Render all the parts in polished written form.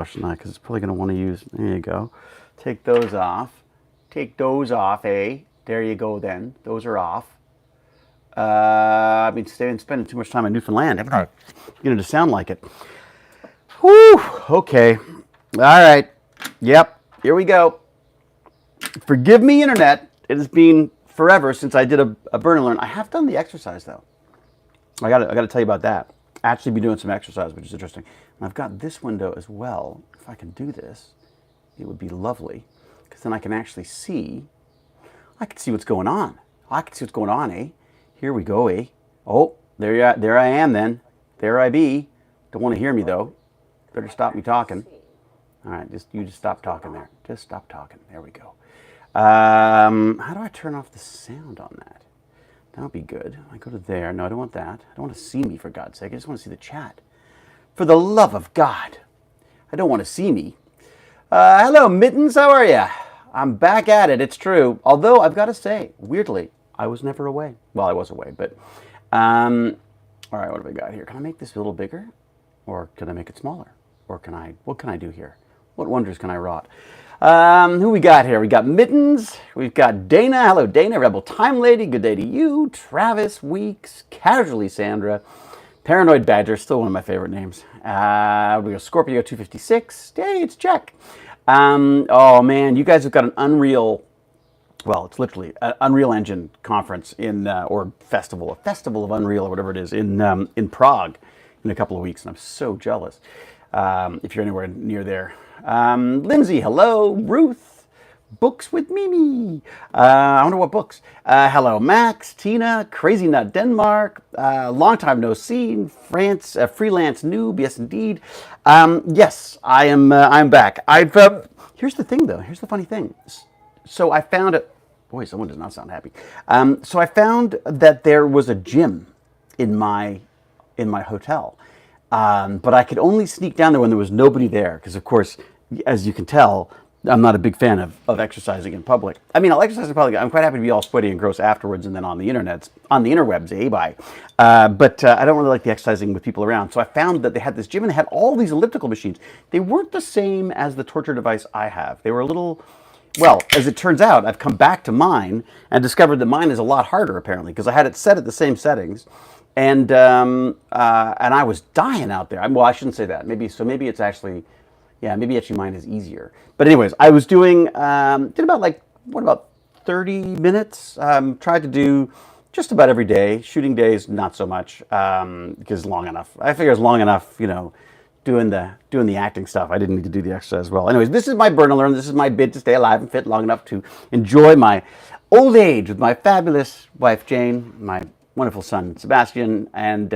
because it's probably going to want to use. There you go. Take those off. Take those off, eh? There you go. Then those are off. I've been spending too much time in Newfoundland. I'm not getting to sound like it. Whew. Okay. All right. Yep. Here we go. Forgive me, internet. It has been forever since I did a burn and learn. I have done the exercise though. I got to tell you about that. Actually, be doing some exercise, which is interesting. And I've got this window as well. If I can do this, it would be lovely, because then I can actually see. I can see what's going on. I can see what's going on, eh? Here we go, eh? Oh, there I am then. There I be. Don't want to hear me though. Better stop me talking. All right, you just stop talking there. Just stop talking. There we go. How do I turn off the sound on that? That would be good. I go to there. No, I don't want that. I don't want to see me, for God's sake. I just want to see the chat. For the love of God. I don't want to see me. Hello, Mittens. How are you? I'm back at it. It's true. Although, I've got to say, weirdly, I was never away. Well, I was away, but... all right, what have we got here? Can I make this a little bigger? Or can I make it smaller? Or what can I do here? What wonders can I wrought? Who we got here? We got Mittens. We've got Dana. Hello, Dana. Rebel Time Lady. Good day to you. Travis Weeks. Casually Sandra. Paranoid Badger. Still one of my favorite names. We got Scorpio 256. Hey, it's Jack. Oh, man. You guys have got an Unreal... Well, it's literally an Unreal Engine conference or festival. A festival of Unreal or whatever it is in Prague in a couple of weeks. And I'm so jealous. If you're anywhere near there. Lindsay, hello. Ruth, books with Mimi. I wonder what books. Hello, Max, Tina, Crazy Nut Denmark, long time no seen, France, freelance noob. Yes, indeed. Yes, I am. I'm back. Here's the thing, though. Here's the funny thing. So I found it. Boy, someone does not sound happy. So I found that there was a gym in my hotel. But I could only sneak down there when there was nobody there, because of course, as you can tell, I'm not a big fan of exercising in public. I mean, I'll exercise in public. I'm quite happy to be all sweaty and gross afterwards, and then on the interwebs, bye. But I don't really like the exercising with people around. So I found that they had this gym and they had all these elliptical machines. They weren't the same as the torture device I have. They were a little. Well, as it turns out, I've come back to mine and discovered that mine is a lot harder, apparently, because I had it set at the same settings. And I was dying out there. Well, I shouldn't say that. Maybe it's actually, maybe actually mine is easier. But anyways, I was doing, did about 30 minutes. Tried to do just about every day. Shooting days, not so much, because long enough. I figure it's long enough, doing the acting stuff. I didn't need to do the exercise as well. Anyways, this is my burn and learn. This is my bid to stay alive and fit long enough to enjoy my old age with my fabulous wife, Jane, my wonderful son, Sebastian, and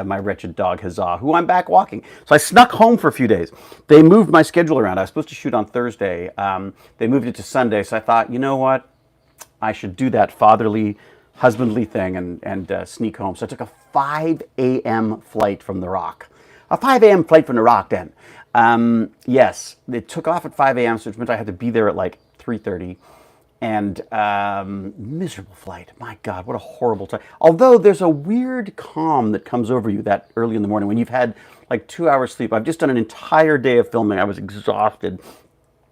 my wretched dog, Huzzah, who I'm back walking. So I snuck home for a few days. They moved my schedule around. I was supposed to shoot on Thursday. They moved it to Sunday. So I thought, you know what? I should do that fatherly, husbandly thing and sneak home. So I took a 5 a.m. flight from the Rock. A 5 a.m. flight from the Rock then. Yes, it took off at 5 a.m., so which meant I had to be there at like 3:30. And miserable flight. My God, what a horrible time. Although there's a weird calm that comes over you that early in the morning when you've had like 2 hours sleep. I've just done an entire day of filming. I was exhausted.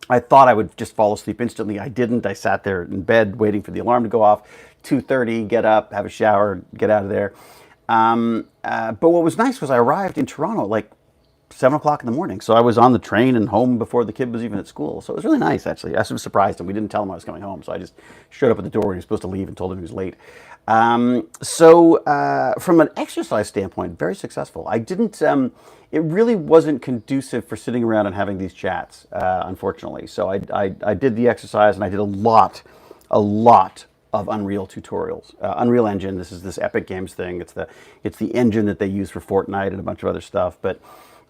I thought I would just fall asleep instantly. I didn't. I sat there in bed waiting for the alarm to go off. 2:30, get up, have a shower, get out of there. But what was nice was I arrived in Toronto at like 7 o'clock in the morning. So I was on the train and home before the kid was even at school. So it was really nice, actually. I was surprised him. We didn't tell him I was coming home. So I just showed up at the door when he was supposed to leave and told him he was late. From an exercise standpoint, very successful. I didn't, it really wasn't conducive for sitting around and having these chats, unfortunately. So I did the exercise and I did a lot of Unreal tutorials. Unreal Engine, this Epic Games thing. It's the engine that they use for Fortnite and a bunch of other stuff. But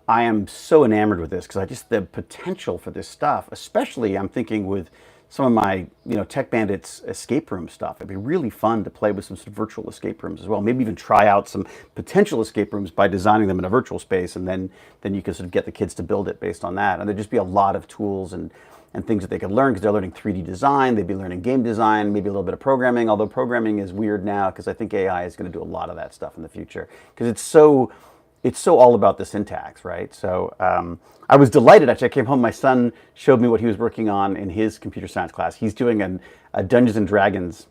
I am so enamored with this because the potential for this stuff, especially I'm thinking with some of my, Tech Bandits escape room stuff. It'd be really fun to play with some sort of virtual escape rooms as well. Maybe even try out some potential escape rooms by designing them in a virtual space, and then you can sort of get the kids to build it based on that. And there'd just be a lot of tools and things that they could learn because they're learning 3D design. They'd be learning game design, maybe a little bit of programming, although programming is weird now because I think AI is going to do a lot of that stuff in the future because it's so it's so all about the syntax, right? So I was delighted, actually. I came home, my son showed me what he was working on in his computer science class. He's doing a Dungeons and Dragons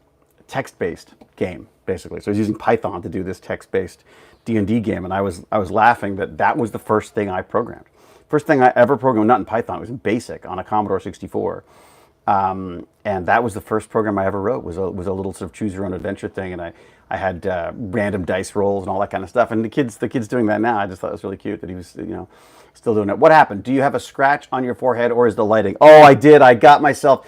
text-based game, basically. So he's using Python to do this text-based D&D game, and I was laughing that was the first thing I programmed. First thing I ever programmed, not in Python, it was in BASIC on a Commodore 64. And that was the first program I ever wrote, was a little sort of choose your own adventure thing, and I had random dice rolls and all that kind of stuff. And the kids doing that now, I just thought it was really cute that he was, still doing it. What happened? Do you have a scratch on your forehead, or is the lighting? Oh, I did. I got myself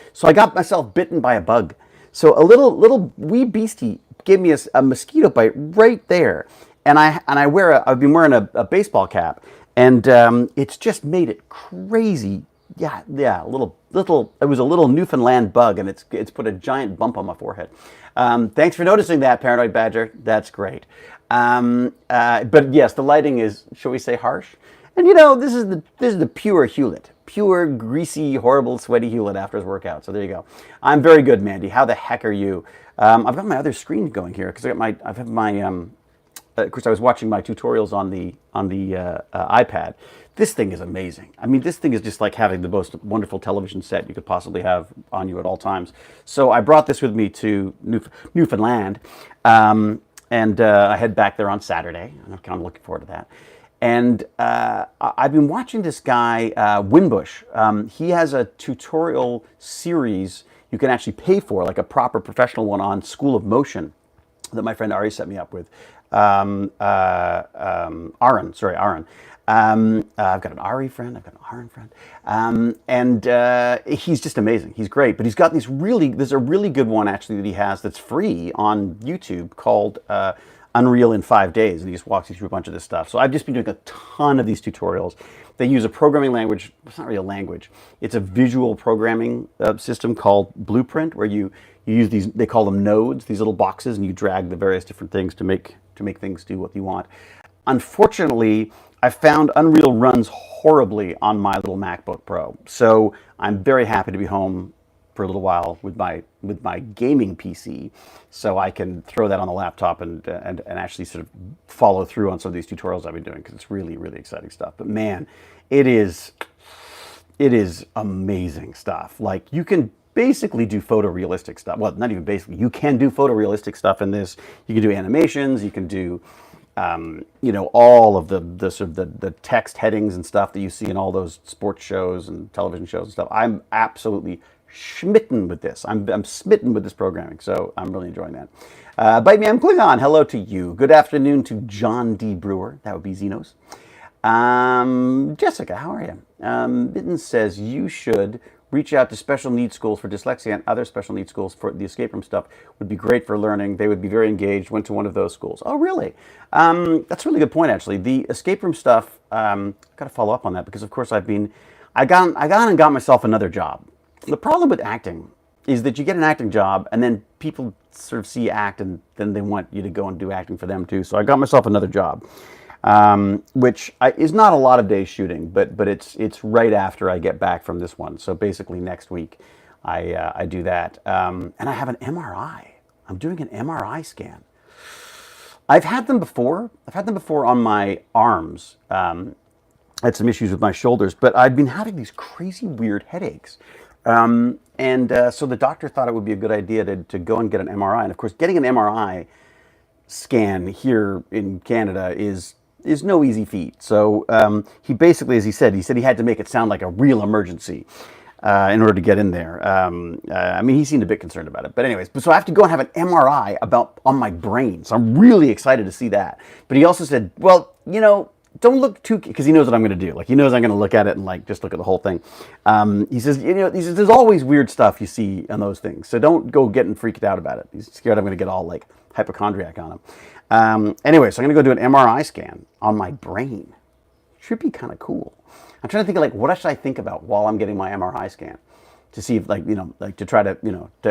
bitten by a bug. So a little wee beastie gave me a mosquito bite right there, and I've been wearing a baseball cap, and it's just made it crazy. Yeah, little. It was a little Newfoundland bug, and it's put a giant bump on my forehead. Thanks for noticing that, Paranoid Badger. That's great. But yes, the lighting is, shall we say, harsh. And this is the pure Hewlett, pure greasy, horrible, sweaty Hewlett after his workout. So there you go. I'm very good, Mandy. How the heck are you? I've got my other screen going here because of course I was watching my tutorials on the iPad. This thing is amazing. I mean, this thing is just like having the most wonderful television set you could possibly have on you at all times. So I brought this with me to Newfoundland, and I head back there on Saturday. I'm kind of looking forward to that. And I've been watching this guy, Winbush. He has a tutorial series you can actually pay for, like a proper professional one on School of Motion that my friend Ari set me up with. Aaron. I've got an Ari friend, I've got an Aaron friend, and he's just amazing. He's great, but he's got there's a really good one actually that he has that's free on YouTube called Unreal in 5 days, and he just walks you through a bunch of this stuff. So I've just been doing a ton of these tutorials. They use a programming language. It's not really a language. It's a visual programming system called Blueprint, where you use these. They call them nodes, these little boxes, and you drag the various different things to make things do what you want. Unfortunately, I found Unreal runs horribly on my little MacBook Pro. So I'm very happy to be home for a little while with my gaming PC, so I can throw that on the laptop and actually sort of follow through on some of these tutorials I've been doing, because it's really, really exciting stuff. But man, it is amazing stuff. Like, you can basically do photorealistic stuff. Well, not even basically. You can do photorealistic stuff in this. You can do animations. You can do all of the sort of the text headings and stuff that you see in all those sports shows and television shows and stuff. I'm absolutely smitten with this. I'm smitten with this programming, so I'm really enjoying that. Bite me, I'm Klingon. Hello to you. Good afternoon to John D. Brewer. That would be Xenos. Jessica, how are you? Mitten says you should reach out to special needs schools for dyslexia and other special needs schools for the escape room stuff. Would be great for learning. They would be very engaged. Went to one of those schools. Oh, really? That's a really good point, actually. The escape room stuff, I've got to follow up on that, because, of course, I got myself another job. The problem with acting is that you get an acting job, and then people sort of see you act, and then they want you to go and do acting for them, too. So I got myself another job. Which is not a lot of days shooting, but it's right after I get back from this one. So basically next week I do that. And I have an MRI. I'm doing an MRI scan. I've had them before. I've had them before on my arms. I had some issues with my shoulders, but I've been having these crazy weird headaches. So the doctor thought it would be a good idea to go and get an MRI. And of course, getting an MRI scan here in Canada is no easy feat. So he basically, as he said he had to make it sound like a real emergency in order to get in there. I mean, he seemed a bit concerned about it. But anyways, so I have to go and have an MRI on my brain. So I'm really excited to see that. But he also said, well, don't look too, because he knows what I'm going to do. Like, he knows I'm going to look at it and just look at the whole thing. He says, there's always weird stuff you see on those things. So don't go getting freaked out about it. He's scared I'm going to get all hypochondriac on him. Anyway, so I'm going to go do an MRI scan on my brain. Should be kind of cool. I'm trying to think of what should I think about while I'm getting my MRI scan, to see if to try to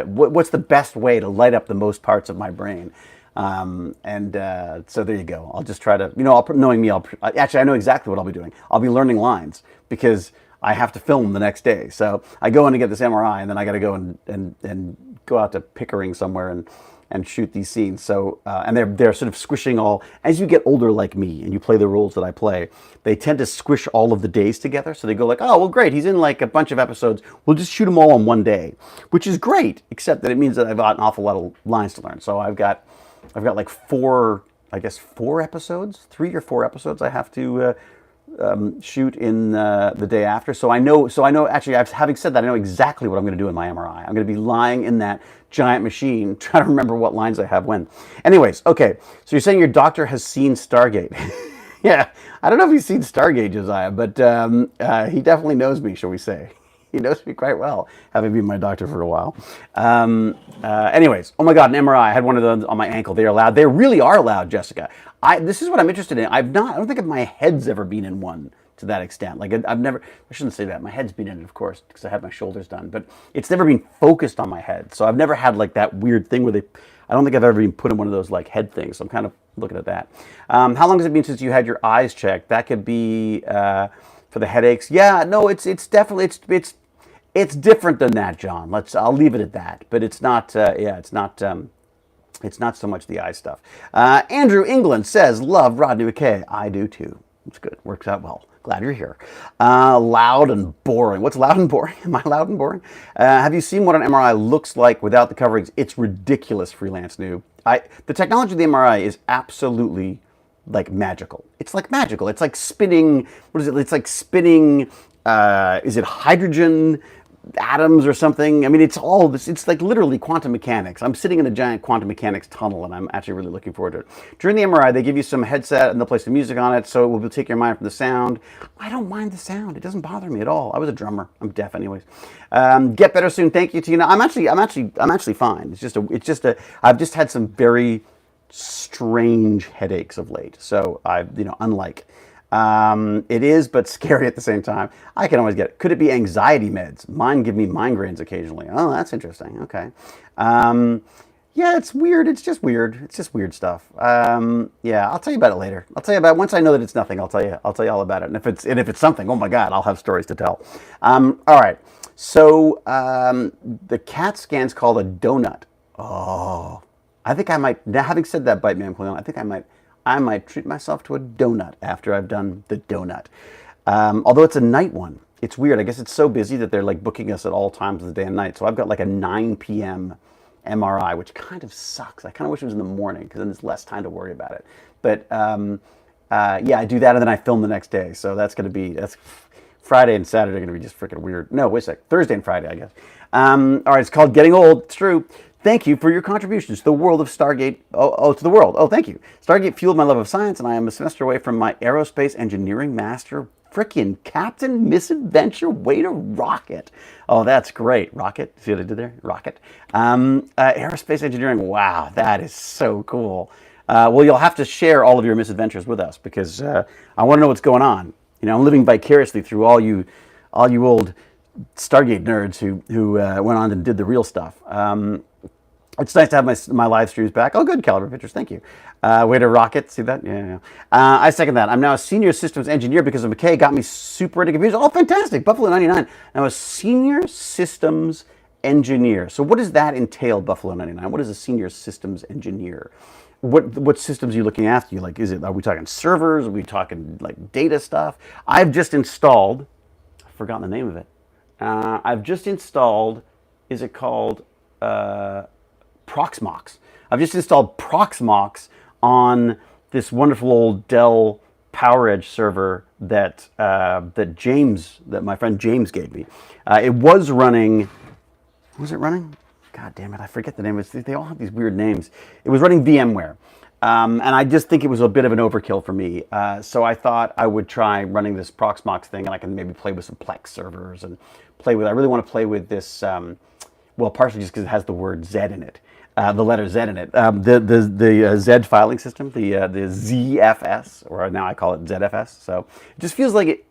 what's the best way to light up the most parts of my brain. So there you go. I'll just try to, knowing me, actually I know exactly what I'll be doing. I'll be learning lines, because I have to film the next day. So I go in to get this MRI, and then I got to go and go out to Pickering somewhere and shoot these scenes. So and they're sort of squishing all as you get older like me and you play the roles that I play. They tend to squish all of the days together. So they go like, oh well, great, he's in like a bunch of episodes. We'll just shoot them all on one day, which is great. Except that it means that I've got an awful lot of lines to learn. So I've got like four episodes, 3 or 4 episodes I have to shoot in the day after. So I know. Actually, having said that, I know exactly what I'm going to do in my MRI. I'm going to be lying in that giant machine, trying to remember what lines I have when. Anyways, okay. So you're saying your doctor has seen Stargate? Yeah, I don't know if he's seen Stargate, Josiah, but he definitely knows me, shall we say? He knows me quite well, having been my doctor for a while. Anyways, oh my God, an MRI. I had one of those on my ankle. They are loud. They really are loud, Jessica. This is what I'm interested in. I don't think my head's ever been in one to that extent. Like I've never, I shouldn't say that. My head's been in it, of course, because I had my shoulders done, but it's never been focused on my head. So I've never had like that weird thing where I don't think I've ever been put in one of those like head things. So I'm kind of looking at that. How long has it been since you had your eyes checked? That could be for the headaches. Yeah, no, it's definitely, it's different than that, John. I'll leave it at that. But it's not, it's not so much the eye stuff. Andrew England says, love Rodney McKay. I do too. It's good. Works out well. Glad you're here. Loud and boring. What's loud and boring? Am I loud and boring? Have you seen what an MRI looks like without the coverings? It's ridiculous, freelance noob. The technology of the MRI is absolutely like magical. It's like magical. It's like spinning, what is it? It's like spinning, is it hydrogen atoms or something? I mean, it's all this, it's like literally quantum mechanics. I'm sitting in a giant quantum mechanics tunnel and I'm actually really looking forward to it. During the MRI, they give you some headset and they'll play some music on it, so it will take your mind from the sound. I don't mind the sound. It doesn't bother me at all. I was a drummer. I'm deaf anyways. Get better soon. Thank you, Tina. I'm actually fine. I've just had some very strange headaches of late. So unlike it is, but scary at the same time. I can always get it. Could it be anxiety meds? Mine give me migraines occasionally. Oh, that's interesting. Okay. Yeah, it's weird. It's just weird. It's just weird stuff. Yeah, I'll tell you about it later. I'll tell you about it. Once I know that it's nothing, I'll tell you all about it. And if it's something, oh my God, I'll have stories to tell. All right. So the CAT scan's called a donut. Oh, I think I might. Now, having said that, bite me, I'm Cleon. I think I might treat myself to a donut after I've done the donut. Although it's a night one. It's weird. I guess it's so busy that they're like booking us at all times of the day and night. So I've got like a 9 p.m. MRI, which kind of sucks. I kind of wish it was in the morning because then there's less time to worry about it. But yeah, I do that and then I film the next day. So that's Friday and Saturday are going to be just freaking weird. No, wait a sec. Thursday and Friday, I guess. All right, it's called Getting Old. It's true. Thank you for your contributions to the world of Stargate. To the world. Oh, thank you. Stargate fueled my love of science, and I am a semester away from my aerospace engineering master. Frickin' Captain Misadventure, way to rock it. Oh, that's great. Rocket. See what I did there? Rocket. Aerospace engineering. Wow, that is so cool. Well, you'll have to share all of your misadventures with us because I want to know what's going on. You know, I'm living vicariously through all you old Stargate nerds who went on and did the real stuff. It's nice to have my live streams back. Oh, good, Caliber Pictures. Thank you. Way to rock it. See that? Yeah. I second that. I'm now a senior systems engineer because of McKay. Got me super into computers. Oh, fantastic. Buffalo 99. Now a senior systems engineer. So what does that entail, Buffalo 99? What is a senior systems engineer? What systems are you looking after? Are we talking servers? Are we talking like data stuff? I've just installed, I've forgotten the name of it. I've just installed, is it called Proxmox? I've just installed Proxmox on this wonderful old Dell PowerEdge server that my friend James gave me. It was running. Was it running? God damn it! I forget the name. They all have these weird names. It was running VMware, and I just think it was a bit of an overkill for me. So I thought I would try running this Proxmox thing, and I can maybe play with some Plex servers and play with. I really want to play with this. Well, partially just because it has the word Z in it. The letter Z in it. The Z filing system, the ZFS, or now I call it ZFS. So it just feels like it.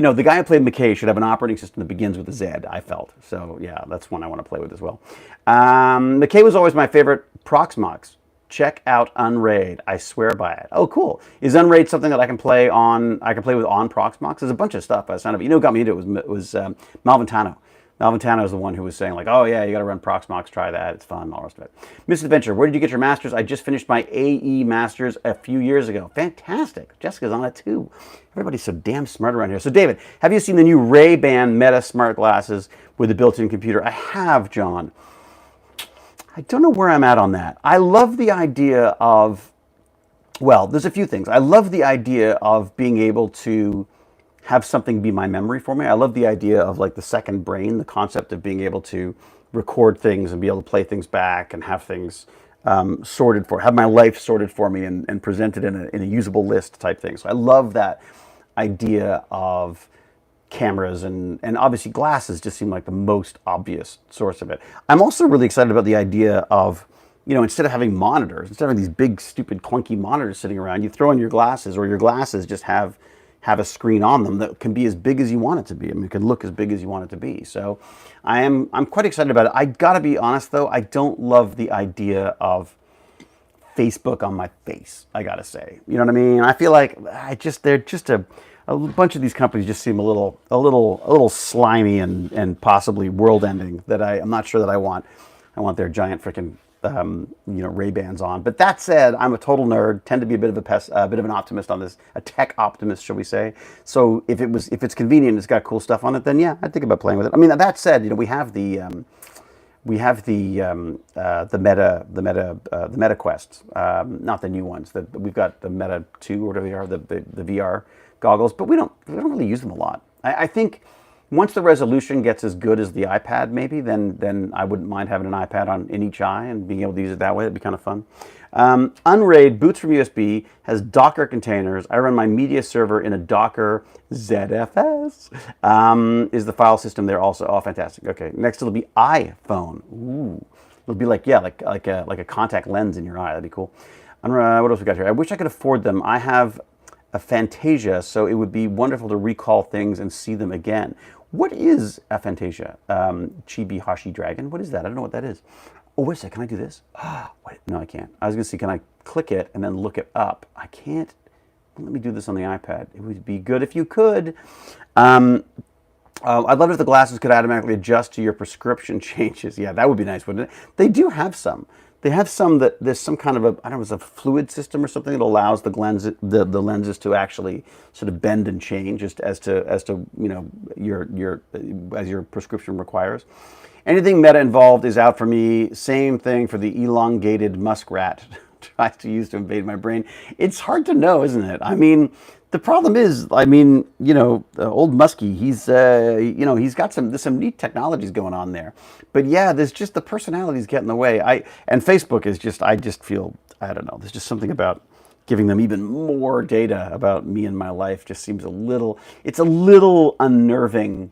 The guy who played McKay should have an operating system that begins with a Z. I felt so. Yeah, that's one I want to play with as well. McKay was always my favorite. Proxmox. Check out Unraid. I swear by it. Oh, cool. Is Unraid something that I can play on? I can play with on Proxmox. There's a bunch of stuff. Got me into it was Malvin Tano. Malventano is the one who was saying like, oh yeah, you got to run Proxmox, try that, it's fun, all the rest of it. Miss Adventure, where did you get your master's? I just finished my AE master's a few years ago. Fantastic. Jessica's on it too. Everybody's so damn smart around here. So David, have you seen the new Ray-Ban Meta smart glasses with a built-in computer? I have, John. I don't know where I'm at on that. I love the idea of, well, there's a few things. I love the idea of being able to have something be my memory for me. I love the idea of like the second brain, the concept of being able to record things and be able to play things back and have things have my life sorted for me and presented in a usable list type thing. So I love that idea of cameras and obviously glasses just seem like the most obvious source of it. I'm also really excited about the idea of, instead of having monitors, instead of having these big, stupid, clunky monitors sitting around, you throw in your glasses, or your glasses just have a screen on them that can be as big as you want it to be. I mean, it can look as big as you want it to be. So I'm quite excited about it. I gotta be honest though, I don't love the idea of Facebook on my face, I gotta say. You know what I mean? I feel like they're just a bunch of these companies just seem a little slimy and possibly world ending that I'm not sure that I want. I want their giant freaking Ray-Bans on. But that said, I'm a total nerd, tend to be a bit of an optimist on this, a tech optimist, shall we say. So if it's convenient, it's got cool stuff on it, then yeah, I'd think about playing with it. I mean, that said, we have the Meta Quests, not the new ones. We've got the Meta 2 or whatever they are, the VR goggles, but we don't really use them a lot. I think once the resolution gets as good as the iPad, maybe, then I wouldn't mind having an iPad in each eye and being able to use it that way. It'd be kind of fun. Unraid boots from USB, has Docker containers. I run my media server in a Docker ZFS. Is the file system there also? Oh, fantastic. Okay, next it'll be iPhone. Ooh, it'll be like a contact lens in your eye. That'd be cool. What else we got here? I wish I could afford them. I have a Fantasia, so it would be wonderful to recall things and see them again. What is a Fantasia? Chibi Hashi Dragon? What is that? I don't know what that is. Oh, wait a second, can I do this? Wait, no, I can't. I was going to see, can I click it and then look it up? I can't. Let me do this on the iPad. It would be good if you could. I'd love it if the glasses could automatically adjust to your prescription changes. Yeah, that would be nice, wouldn't it? They do have some. They have some that there's some kind of a, I don't know, it's a fluid system or something that allows the lenses to actually sort of bend and change as to your prescription requires. Anything Meta involved is out for me. Same thing for the elongated muskrat tries to use to invade my brain. It's hard to know, isn't it? I mean, the problem is, old Muskie, he's got some neat technologies going on there. But yeah, there's just the personalities get in the way. And Facebook is just, I just feel, I don't know, there's just something about giving them even more data about me and my life just seems it's a little unnerving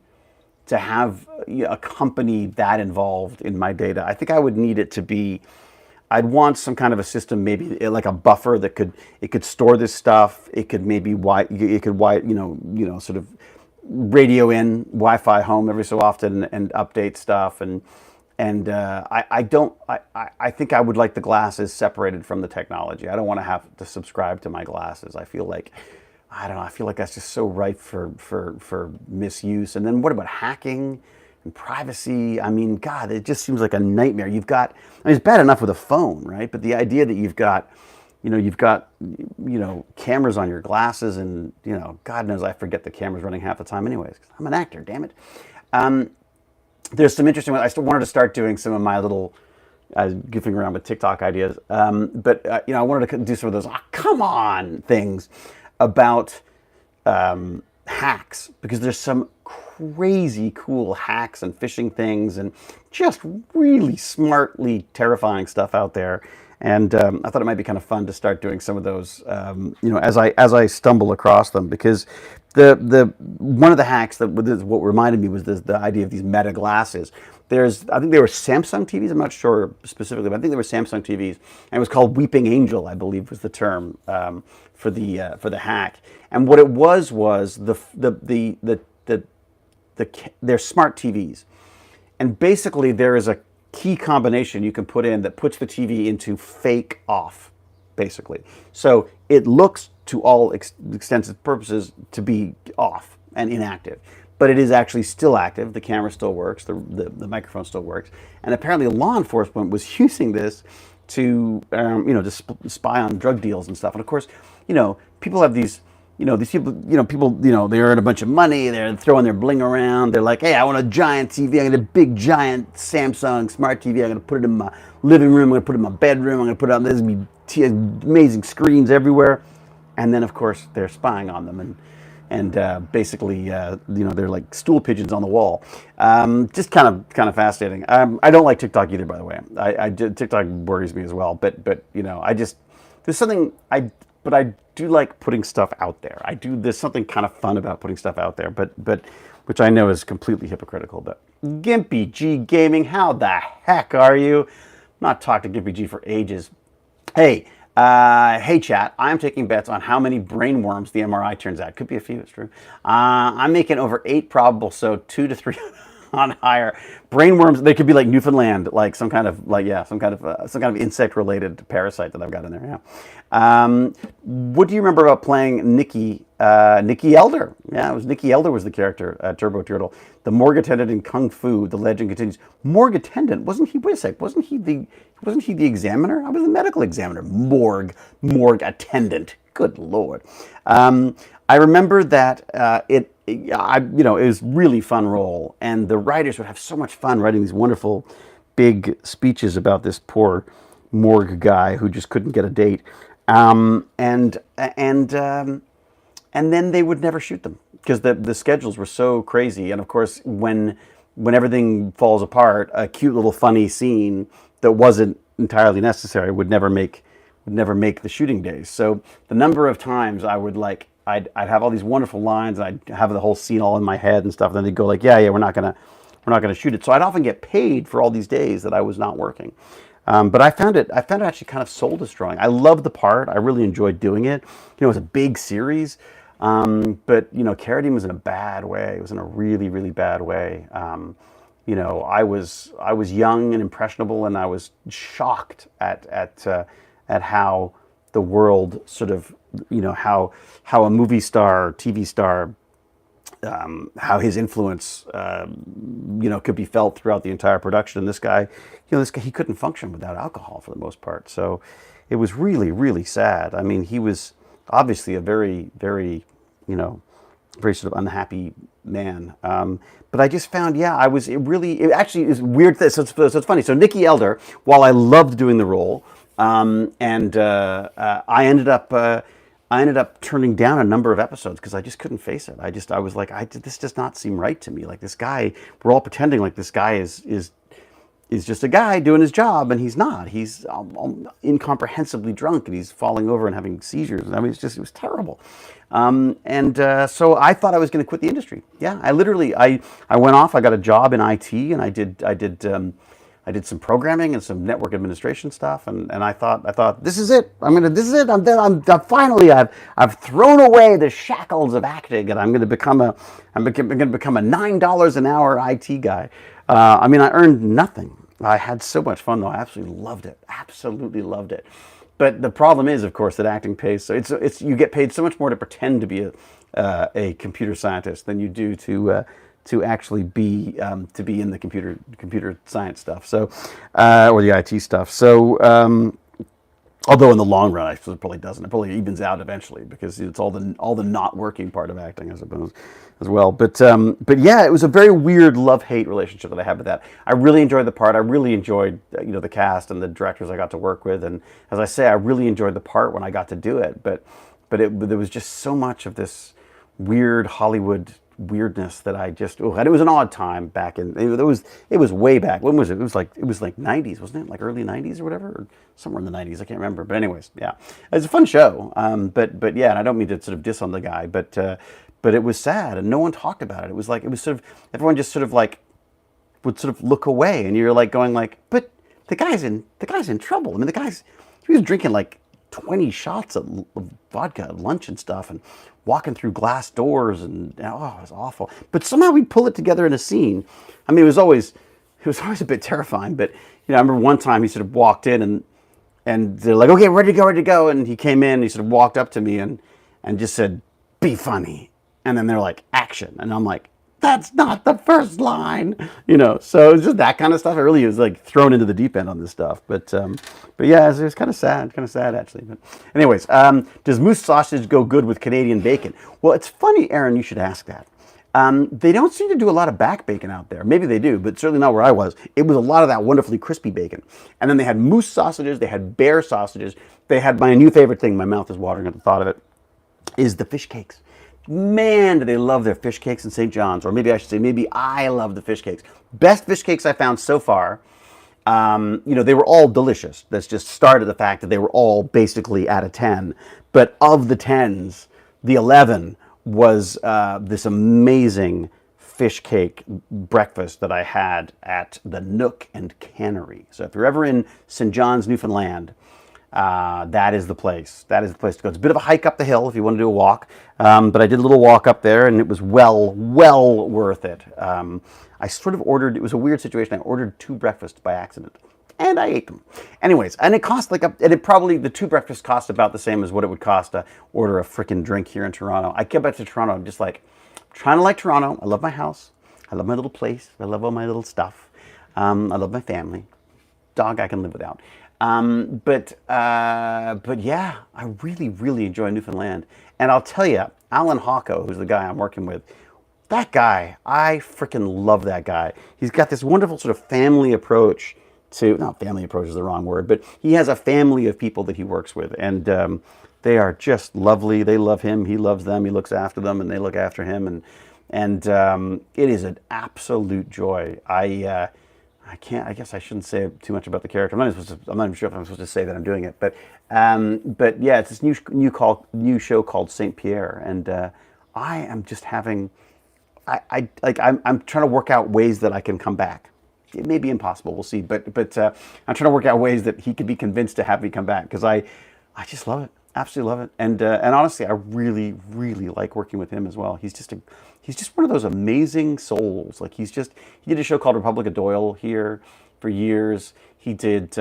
to have a company that involved in my data. I think I would need it to be, I'd want some kind of a system, maybe like a buffer that could store this stuff. It could maybe sort of radio in Wi-Fi home every so often and update stuff. I think I would like the glasses separated from the technology. I don't want to have to subscribe to my glasses. I feel like that's just so ripe for misuse. And then what about hacking and privacy? I mean, God, it just seems like a nightmare. It's bad enough with a phone, right? But the idea that you've got cameras on your glasses and, God knows I forget the camera's running half the time anyways, 'cause I'm an actor, damn it. There's some interesting ones. I still wanted to start doing some of my little goofing around with TikTok ideas. I wanted to do some of those, come on, things about hacks, because there's some crazy cool hacks and phishing things and just really smartly terrifying stuff out there. And I thought it might be kind of fun to start doing some of those, as I stumble across them, because the one of the hacks what reminded me was the idea of these Meta glasses. I think they were Samsung TVs. I'm not sure specifically, but I think they were Samsung TVs, and it was called Weeping Angel, I believe, was the term for the hack. And what it was they're smart TVs, and basically there is a key combination you can put in that puts the TV into fake off, basically. So it looks to all extensive purposes to be off and inactive. but it is actually still active. The camera still works. The microphone still works. And apparently, law enforcement was using this to to spy on drug deals and stuff. And of course, people have these. These people, they earn a bunch of money, they're throwing their bling around, they're like, hey, I want a giant TV, I got a big giant Samsung smart TV, I'm going to put it in my living room, I'm going to put it in my bedroom, I'm going to put it on, there's going to be amazing screens everywhere. And then, of course, they're spying on them, and basically, they're like stool pigeons on the wall. Just kind of fascinating. I don't like TikTok either, by the way. TikTok worries me as well, but there's something, but I do like putting stuff out there. There's something kind of fun about putting stuff out there, but which I know is completely hypocritical. But Gimpy G Gaming, how the heck are you? Not talked to Gimpy G for ages. Hey chat, I'm taking bets on how many brain worms the MRI turns out. Could be a few, it's true. I'm making over 8 probable, so 2 to 3 on higher. Brain worms, they could be like Newfoundland, like some kind of insect-related parasite that I've got in there. Yeah. What do you remember about playing Nikki Elder? Yeah, it was Nikki Elder was the character, Turbo Turtle, the morgue attendant in Kung Fu. The legend continues. Morgue attendant, wasn't he? Wait a sec, wasn't he the examiner? I was the medical examiner. Morgue attendant. Good Lord. I remember that it was really fun role, and the writers would have so much fun writing these wonderful big speeches about this poor morgue guy who just couldn't get a date, and then they would never shoot them because the schedules were so crazy. And of course, when everything falls apart, a cute little funny scene that wasn't entirely necessary would never make the shooting days. So the number of times I would I'd have all these wonderful lines, and I'd have the whole scene all in my head and stuff. And then they'd go like, yeah, we're not gonna shoot it. So I'd often get paid for all these days that I was not working. But I found it actually kind of soul destroying. I loved the part. I really enjoyed doing it. It was a big series, but Carradine was in a bad way. It was in a really, really bad way. I was young and impressionable, and I was shocked at how the world sort of, how a movie star, TV star, how his influence, could be felt throughout the entire production. And this guy, he couldn't function without alcohol for the most part. So it was really, really sad. I mean, he was obviously a very, very, very sort of unhappy man. But I just found, it actually is weird. So it's funny. So Nikki Elder, while I loved doing the role, I ended up turning down a number of episodes because I just couldn't face it. I was like, this does not seem right to me. Like this guy, we're all pretending like this guy is just a guy doing his job, and he's not. He's incomprehensibly drunk, and he's falling over and having seizures. I mean, it was terrible. So I thought I was going to quit the industry. Yeah, I went off. I got a job in IT, and I did some programming and some network administration stuff, and I thought this is it. This is it. I've thrown away the shackles of acting, and I'm going to become a $9 an hour IT guy. I earned nothing. I had so much fun though. I absolutely loved it. But the problem is, of course, that acting pays. So it's you get paid so much more to pretend to be a computer scientist than you do to actually be in the computer science stuff. So or the IT stuff. So although in the long run, I suppose it probably doesn't. It probably evens out eventually because it's all the not working part of acting, I suppose, as well. But yeah, it was a very weird love-hate relationship that I had with that. I really enjoyed the part. I really enjoyed the cast and the directors I got to work with. And as I say, I really enjoyed the part when I got to do it. But there was just so much of this weird Hollywood weirdness that I just and it was an odd time back in it was way back. When was it? It was like 90s, wasn't it? Like early 90s or whatever, or somewhere in the 90s. I can't remember. But anyways, yeah, it was a fun show. But yeah, and I don't mean to sort of diss on the guy, but it was sad and no one talked about it. It was sort of everyone just sort of like would sort of look away, and you're like going like, but the guy's in trouble. I mean, he was drinking like 20 shots of vodka at lunch and stuff, and walking through glass doors, and it was awful. But somehow we'd pull it together in a scene. I mean, it was always a bit terrifying. But I remember one time he sort of walked in, and they're like, "Okay, ready to go," and he came in, and he sort of walked up to me and just said, "Be funny," and then they're like, "Action," and I'm like, That's not the first line, you know. So it's just that kind of stuff. I really was like thrown into the deep end on this stuff, but yeah, it was kind of sad actually. But anyways, does moose sausage go good with Canadian bacon? Well, it's funny, Aaron. You should ask that. They don't seem to do a lot of back bacon out there. Maybe they do, but certainly not where I was. It was a lot of that wonderfully crispy bacon. And then they had moose sausages, they had bear sausages. They had my new favorite thing, my mouth is watering at the thought of it, is the fish cakes. Man, do they love their fish cakes in St. John's. Or maybe I should say, maybe I love the fish cakes. Best fish cakes I found so far. You know, they were all delicious. That's just started the fact that they were all basically out of 10. But of the 10s, the 11 was this amazing fish cake breakfast that I had at the Nook and Cannery. So if you're ever in St. John's, Newfoundland, that is the place. That is the place to go. It's a bit of a hike up the hill if you want to do a walk, but I did a little walk up there, and it was well worth it. I sort of ordered. It was a weird situation. I ordered 2 breakfasts by accident, and I ate them. Anyways, and it cost like the 2 breakfasts cost about the same as what it would cost to order a freaking drink here in Toronto. I came back to Toronto, I'm just like trying to like Toronto. I love my house. I love my little place. I love all my little stuff. I love my family. Dog I can live without. But yeah, I really enjoy Newfoundland. And I'll tell you, Alan Hawko, who's the guy I'm working with, that guy, I freaking love that guy. He's got this wonderful sort of family approach to, not family approach is the wrong word, but he has a family of people that he works with. And they are just lovely. They love him. He loves them. He looks after them, and they look after him. And it is an absolute joy. I guess I shouldn't say too much about the character. I'm not even sure if I'm supposed to say that I'm doing it. But yeah, it's this new show called Saint Pierre, and I am just having, I'm trying to work out ways that I can come back. It may be impossible. We'll see. But I'm trying to work out ways that he could be convinced to have me come back, because I just love it. Absolutely love it. And honestly, I really like working with him as well. He's just one of those amazing souls. Like he did a show called Republic of Doyle here for years. He did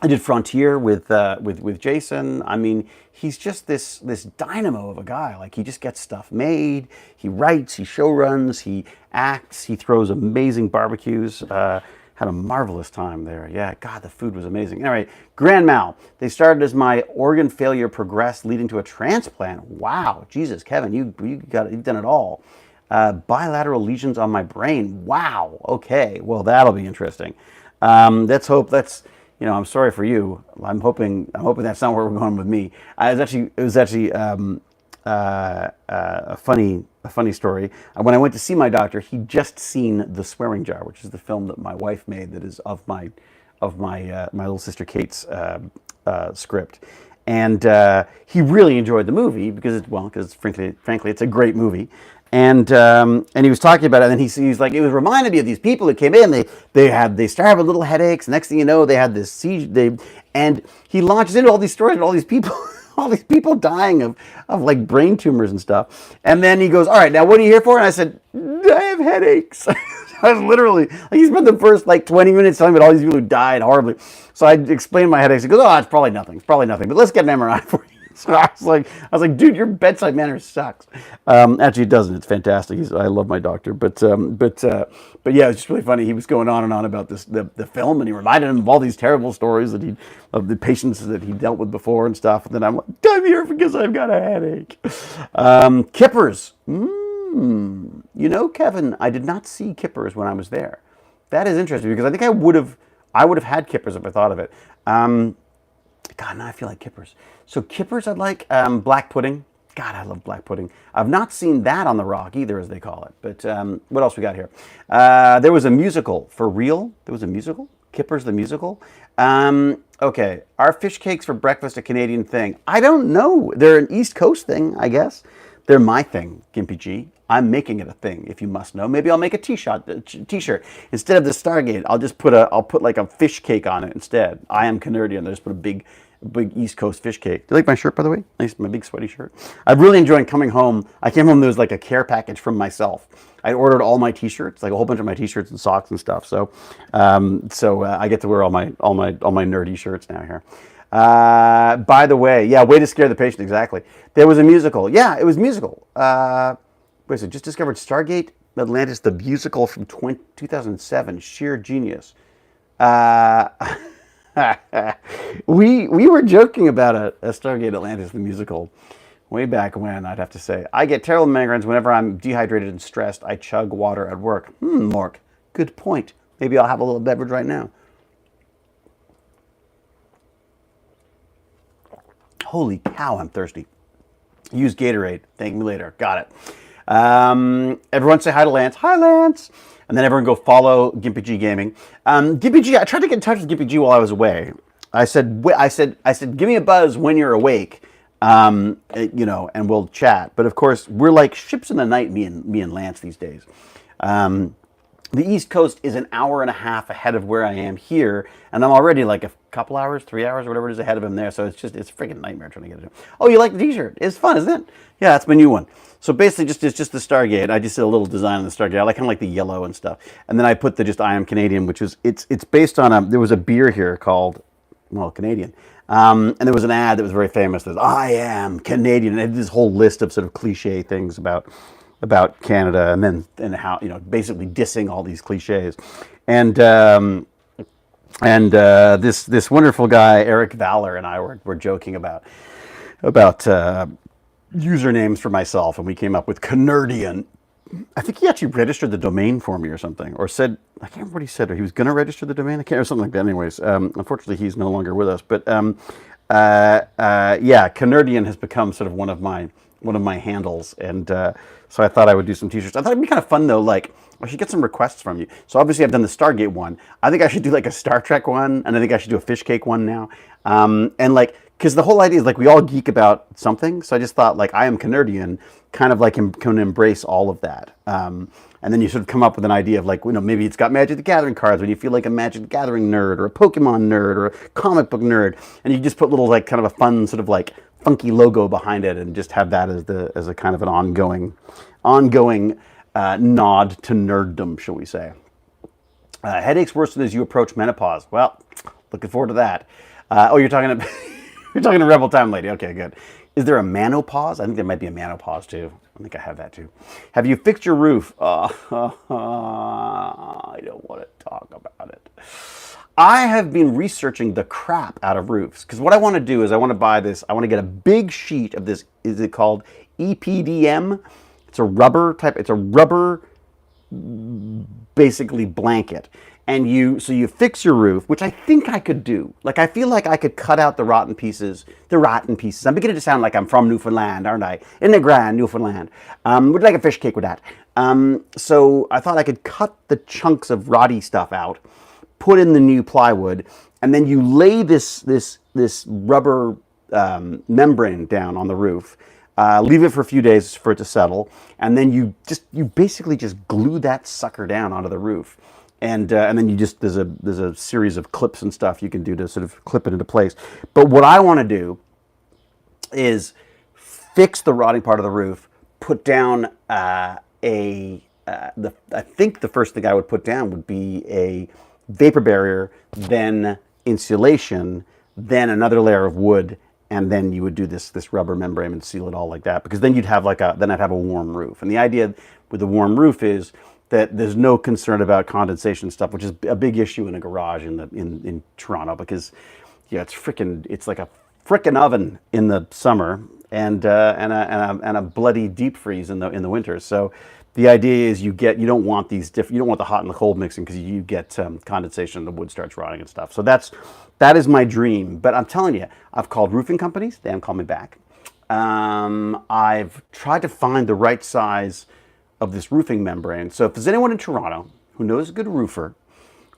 I did Frontier with Jason. I mean, he's just this dynamo of a guy. Like he just gets stuff made. He writes, he show runs, he acts, he throws amazing barbecues. Had a marvelous time there. Yeah, God, the food was amazing. Anyway, Grand Mal. They started as my organ failure progressed, leading to a transplant. Wow, Jesus, Kevin, you've done it all. Bilateral lesions on my brain. Wow. Okay, well, that'll be interesting. Let's hope that's. You know, I'm sorry for you. I'm hoping that's not where we're going with me. It was actually a funny story. When I went to see my doctor, he'd just seen The Swearing Jar, which is the film that my wife made that is of my little sister Kate's script, and he really enjoyed the movie because frankly it's a great movie. And he was talking about it, and then he's like, it was reminded me of these people that came in. They started with little headaches. Next thing you know, they had this siege. And he launches into all these stories of all these people, all these people dying of like brain tumors and stuff. And then he goes, "All right, now what are you here for?" And I said, "I have headaches." I was literally like, he spent the first like 20 minutes telling me about all these people who died horribly. So I explained my headaches. He goes, "Oh, it's probably nothing. But let's get an MRI for you." So I was like, dude, your bedside manner sucks. Actually, it doesn't. It's fantastic. I love my doctor, but yeah, it was just really funny. He was going on and on about the film, and he reminded him of all these terrible stories of the patients that he dealt with before and stuff. And then I'm like, I'm here because I've got a headache. Kippers. You know, Kevin, I did not see kippers when I was there. That is interesting because I think I would have had kippers if I thought of it. God, now I feel like kippers. So kippers, I'd like black pudding. God, I love black pudding. I've not seen that on the rock either, as they call it. But what else we got here? There was a musical. For real? There was a musical? Kippers the musical? Okay. Are fish cakes for breakfast a Canadian thing? I don't know. They're an East Coast thing, I guess. They're my thing, Gimpy G. I'm making it a thing, if you must know. Maybe I'll make a t-shirt. Instead of the Stargate, I'll put like a fish cake on it instead. I am Canadian. I just put a big East Coast fish cake. Do you like my shirt, by the way? Nice, my big sweaty shirt. I've really enjoyed coming home. I came home, there was like a care package from myself. I ordered all my t-shirts, like a whole bunch of my t-shirts and socks and stuff. So I get to wear all my nerdy shirts now here. By the way, yeah, way to scare the patient, exactly. There was a musical. Yeah, it was musical. What is it? Just discovered Stargate. Atlantis, the musical from 2007. Sheer genius. Uh, we were joking about a Stargate Atlantis, the musical, way back when, I'd have to say. I get terrible migraines whenever I'm dehydrated and stressed. I chug water at work. Mark, good point. Maybe I'll have a little beverage right now. Holy cow, I'm thirsty. Use Gatorade. Thank me later. Got it. Everyone say hi to Lance. Hi, Lance. And then everyone go follow Gimpy G Gaming. Gimpy G, I tried to get in touch with Gimpy G while I was away. I said, give me a buzz when you're awake, and we'll chat. But of course, we're like ships in the night, me and Lance these days. The East Coast is an hour and a half ahead of where I am here, and I'm already like a couple hours, 3 hours, whatever it is ahead of him there. So it's a freaking nightmare trying to get it. Oh, you like the T-shirt? It's fun, isn't it? Yeah, that's my new one. So basically, it's just the Stargate. I just did a little design on the Stargate. I like kind of like the yellow and stuff, and then I put the just I am Canadian, which is it's based on there was a beer here called Canadian. And there was an ad that was very famous that I am Canadian, and it had this whole list of sort of cliche things about Canada, and how basically dissing all these cliches, and this wonderful guy Eric Valor and I were joking about usernames for myself, and we came up with Canardian. I think he actually registered the domain for me or something, or said, I can't remember what he said, or he was going to register the domain. I can't, or something like that. Anyways, unfortunately, he's no longer with us. But Canardian has become sort of one of my handles, and so I thought I would do some T-shirts. I thought it'd be kind of fun though. Like, I should get some requests from you. So obviously, I've done the Stargate one. I think I should do like a Star Trek one, and I think I should do a fish cake one now. And like, because the whole idea is like we all geek about something. So I just thought like I am Canardian, kind of like can embrace all of that. And then you sort of come up with an idea of like, maybe it's got Magic the Gathering cards when you feel like a Magic the Gathering nerd or a Pokemon nerd or a comic book nerd, and you just put little like kind of a fun sort of like funky logo behind it, and just have that as a kind of an ongoing nod to nerddom, shall we say? Headaches worsen as you approach menopause. Well, looking forward to that. You're talking to you're talking to Rebel Time Lady. Okay, good. Is there a manopause? I think there might be a manopause too. I think I have that too. Have you fixed your roof? I don't want to talk about it. I have been researching the crap out of roofs, because what I want to do is I want to buy this. I want to get a big sheet of this. Is it called EPDM? It's a rubber type. It's a rubber, basically blanket. And you fix your roof, which I think I could do. Like, I feel like I could cut out the rotten pieces. I'm beginning to sound like I'm from Newfoundland, aren't I? In the grand Newfoundland. Would like a fish cake with that. So I thought I could cut the chunks of rotty stuff out, put in the new plywood, and then you lay this rubber membrane down on the roof. Leave it for a few days for it to settle, and then you basically just glue that sucker down onto the roof. And then there's a series of clips and stuff you can do to sort of clip it into place. But what I want to do is fix the rotting part of the roof, put down I think the first thing I would put down would be a vapor barrier, then insulation, then another layer of wood, and then you would do this rubber membrane and seal it all like that. Because then I'd have a warm roof. And the idea with the warm roof is that there's no concern about condensation stuff, which is a big issue in a garage in Toronto, because it's like a frickin' oven in the summer, and a bloody deep freeze in the winter. So the idea is you don't want the hot and the cold mixing, because you get condensation and the wood starts rotting and stuff. So that is my dream. But I'm telling you, I've called roofing companies, they haven't called me back. I've tried to find the right size of this roofing membrane. So if there's anyone in Toronto who knows a good roofer,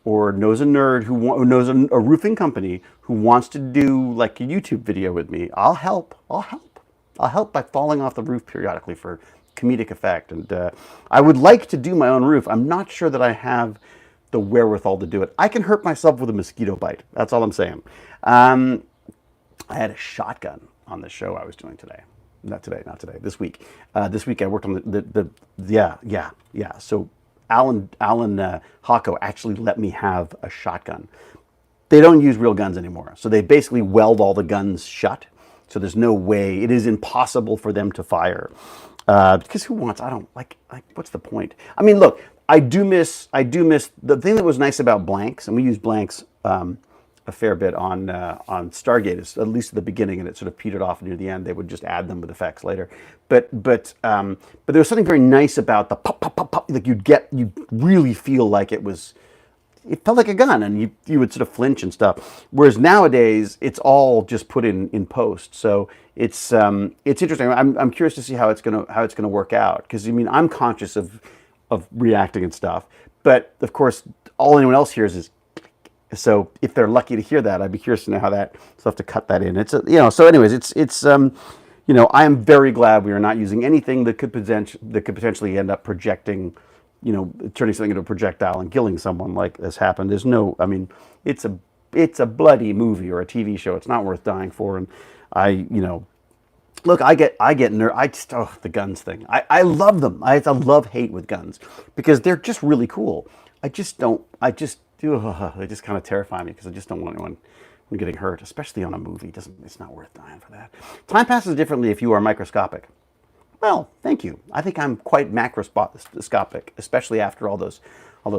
or knows a nerd who knows a roofing company who wants to do like a YouTube video with me, I'll help by falling off the roof periodically for comedic effect. And I would like to do my own roof. I'm not sure that I have the wherewithal to do it. I can hurt myself with a mosquito bite. That's all I'm saying. I had a shotgun on the show I was doing today. Not today. This week. This week I worked on yeah. So Alan Hocko actually let me have a shotgun. They don't use real guns anymore. So they basically weld all the guns shut. So there's no way, it is impossible for them to fire. Because who wants? I don't like. What's the point? I mean, look, I do miss the thing that was nice about blanks, and we use blanks a fair bit on Stargate, is at least at the beginning, and it sort of petered off near the end. They would just add them with effects later, but there was something very nice about the pop pop pop pop. Like you really feel like it felt like a gun, and you would sort of flinch and stuff. Whereas nowadays, it's all just put in post. So it's interesting. I'm curious to see how it's gonna work out, because I mean, I'm conscious of reacting and stuff, but of course, all anyone else hears is. So if they're lucky to hear that, I'd be curious to know how that. So I have to cut that in. So anyways, I am very glad we are not using anything that could potentially end up projecting, turning something into a projectile and killing someone like this happened. There's no, I mean, it's a bloody movie or a TV show. It's not worth dying for. And look, I get the guns thing. I love them. It's a love-hate with guns because they're just really cool. They just kind of terrify me because I just don't want anyone getting hurt, especially on a movie. It's not worth dying for that. Time passes differently if you are microscopic. Well, thank you. I think I'm quite macroscopic, especially after all those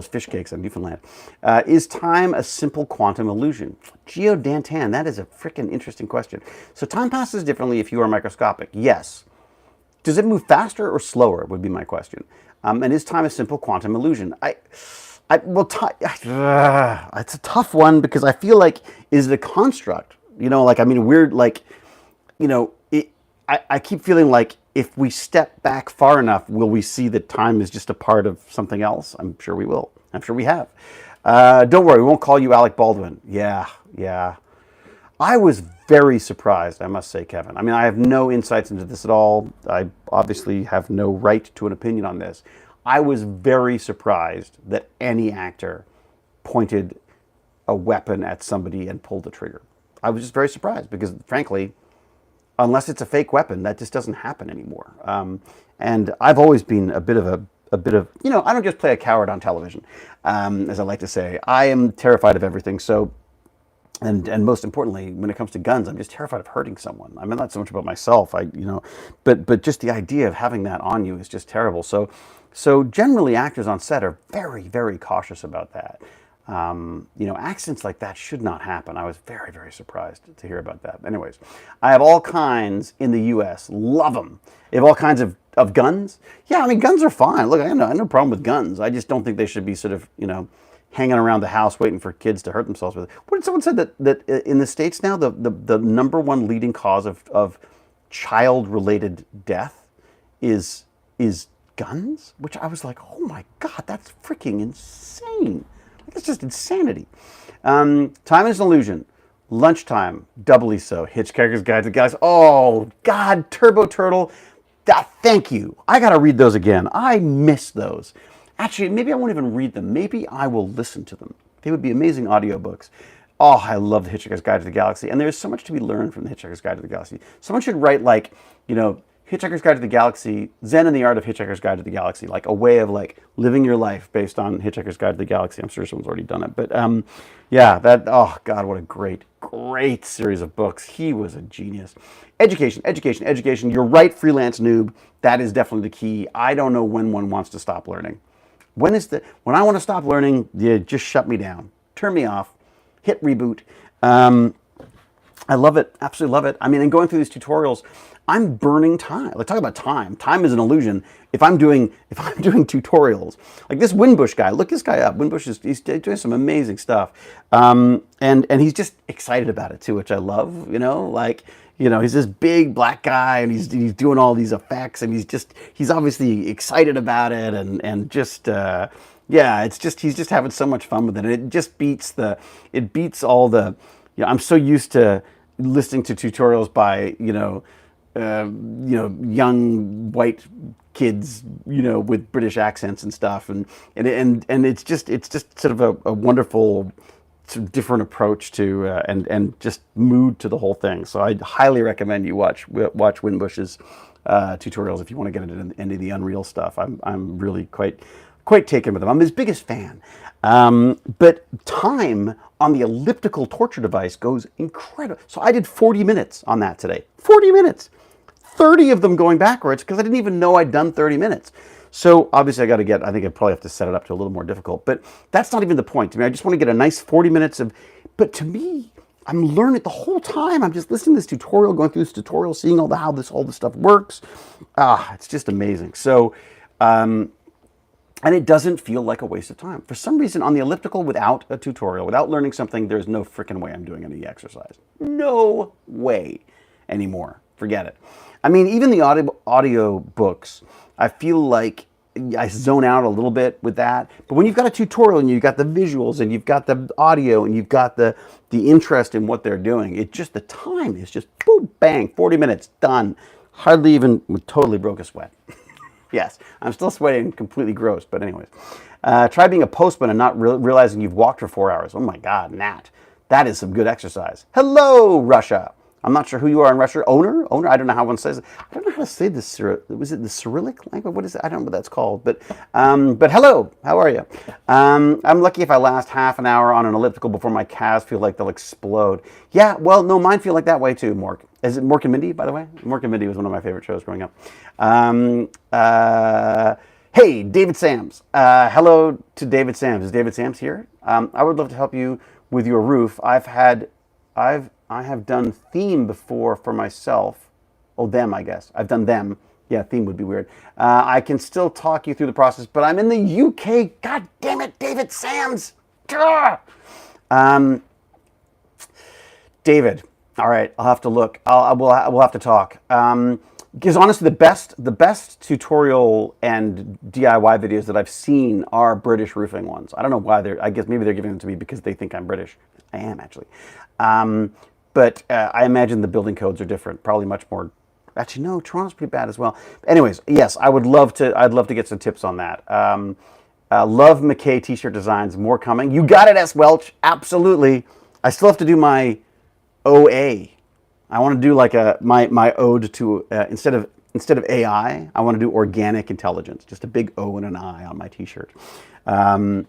fish cakes in Newfoundland. Is time a simple quantum illusion? Geo Dantan, that is a freaking interesting question. So time passes differently if you are microscopic. Yes. Does it move faster or slower would be my question. And is time a simple quantum illusion? It's a tough one because I feel like, is it a construct? I keep feeling like if we step back far enough, will we see that time is just a part of something else? I'm sure we will. I'm sure we have. Don't worry, we won't call you Alec Baldwin. Yeah. I was very surprised, I must say, Kevin. I mean, I have no insights into this at all. I obviously have no right to an opinion on this. I was very surprised that any actor pointed a weapon at somebody and pulled the trigger. I was just very surprised because, frankly, unless it's a fake weapon, that just doesn't happen anymore. And I've always been a bit of, I don't just play a coward on television, as I like to say. I am terrified of everything. So, and most importantly, when it comes to guns, I'm just terrified of hurting someone. I mean, not so much about myself, but just the idea of having that on you is just terrible. So generally, actors on set are very, very cautious about that. Accidents like that should not happen. I was very, very surprised to hear about that. Anyways, I have all kinds in the U.S. Love them. You have all kinds of guns. Yeah, I mean, guns are fine. Look, I have no problem with guns. I just don't think they should be sort of, hanging around the house waiting for kids to hurt themselves with it. What did someone said that in the States now, the number one leading cause of child-related death is guns? Which I was like, oh my God, that's freaking insane. It's just insanity. Time is an illusion. Lunchtime, doubly so. Hitchhiker's Guide to the Galaxy. Oh, God, Turbo Turtle. Thank you. I got to read those again. I miss those. Actually, maybe I won't even read them. Maybe I will listen to them. They would be amazing audiobooks. Oh, I love the Hitchhiker's Guide to the Galaxy. And there's so much to be learned from the Hitchhiker's Guide to the Galaxy. Someone should write Hitchhiker's Guide to the Galaxy, Zen and the Art of Hitchhiker's Guide to the Galaxy, like a way of living your life based on Hitchhiker's Guide to the Galaxy. I'm sure someone's already done it. But oh God, what a great, great series of books. He was a genius. Education. You're right, freelance noob. That is definitely the key. I don't know when one wants to stop learning. When I want to stop learning, you just shut me down. Turn me off. Hit reboot. I love it. Absolutely love it. I mean, and going through these tutorials, I'm burning time. Talk about time. Time is an illusion. If I'm doing tutorials, like this Winbush guy, look this guy up. Winbush he's doing some amazing stuff, and he's just excited about it too, which I love. He's this big black guy, and he's doing all these effects, and he's obviously excited about it, and just. He's just having so much fun with it. And it just beats all the. I'm so used to listening to tutorials by young white kids, with British accents and stuff, and it's just sort of a wonderful, sort of different approach to and just mood to the whole thing. So I highly recommend you watch Winbush's tutorials if you want to get into the Unreal stuff. I'm really quite taken with him. I'm his biggest fan. But time on the elliptical torture device goes incredible. So I did 40 minutes on that today. 40 minutes. 30 of them going backwards because I didn't even know I'd done 30 minutes. So obviously I think I probably have to set it up to a little more difficult, but that's not even the point to me. I just want to get a nice 40 minutes of, but to me, I'm learning the whole time. I'm just listening to this tutorial, going through this tutorial, seeing all this stuff works. It's just amazing. So, and it doesn't feel like a waste of time. For some reason, on the elliptical, without a tutorial, without learning something, there's no freaking way I'm doing any exercise. No way anymore. Forget it. I mean, even the audio books, I feel like I zone out a little bit with that. But when you've got a tutorial and you've got the visuals and you've got the audio and you've got the interest in what they're doing, the time is just boom, bang, 40 minutes, done. Hardly even totally broke a sweat. Yes, I'm still sweating, completely gross, but anyways. Try being a postman and not realizing you've walked for 4 hours. Oh my God, Nat. That is some good exercise. Hello, Russia. I'm not sure who you are in Russia. Owner? I don't know how one says it. I don't know how to say this. Was it the Cyrillic language? What is it? I don't know what that's called. But hello. How are you? I'm lucky if I last half an hour on an elliptical before my calves feel like they'll explode. Yeah, well, no, mine feel like that way too, Mork. Is it Mork and Mindy, by the way? Mork and Mindy was one of my favorite shows growing up. Hey, David Sams. Hello to David Sams. Is David Sams here? I would love to help you with your roof. I have done theme before for myself. Oh, them, I guess. I've done them. Yeah, theme would be weird. I can still talk you through the process, but I'm in the UK. God damn it, David Sams. David, all right, I'll have to look. We'll have to talk. Because honestly, the best tutorial and DIY videos that I've seen are British roofing ones. I don't know why I guess maybe they're giving them to me because they think I'm British. I am, actually. But I imagine the building codes are different, probably much more. Actually, no, Toronto's pretty bad as well. Anyways, yes, I'd love to get some tips on that. Love McKay t-shirt designs, more coming. You got it, S. Welch, absolutely. I still have to do my OA. I want to do like my ode to instead of AI, I want to do organic intelligence, just a big O and an I on my t-shirt. And